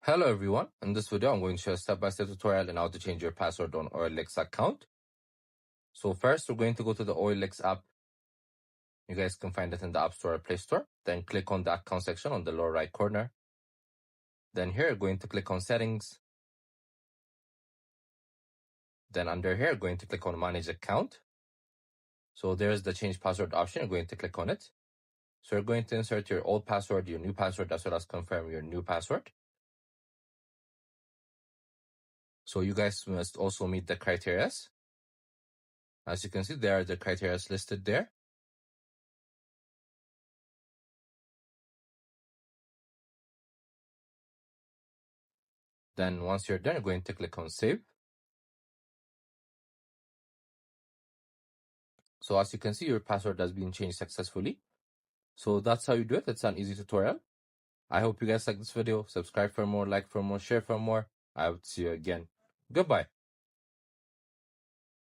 Hello everyone, in this video I'm going to show a step-by-step tutorial on how to change your password on OLX account. So first we're going to go to the OLX app. You guys can find it in the App Store or Play Store. Then click on the account section on the lower right corner. Then here you're going to click on settings. Then under here you're going to click on manage account. So there's the change password option, you're going to click on it. So you're going to insert your old password, your new password, as well as confirm your new password. So you guys must also meet the criteria. As you can see, there are the criteria listed there. Then once you're done, you're going to click on save. So as you can see, your password has been changed successfully. So that's how you do it. It's an easy tutorial. I hope you guys like this video. Subscribe for more, like for more, share for more. I will see you again. Goodbye.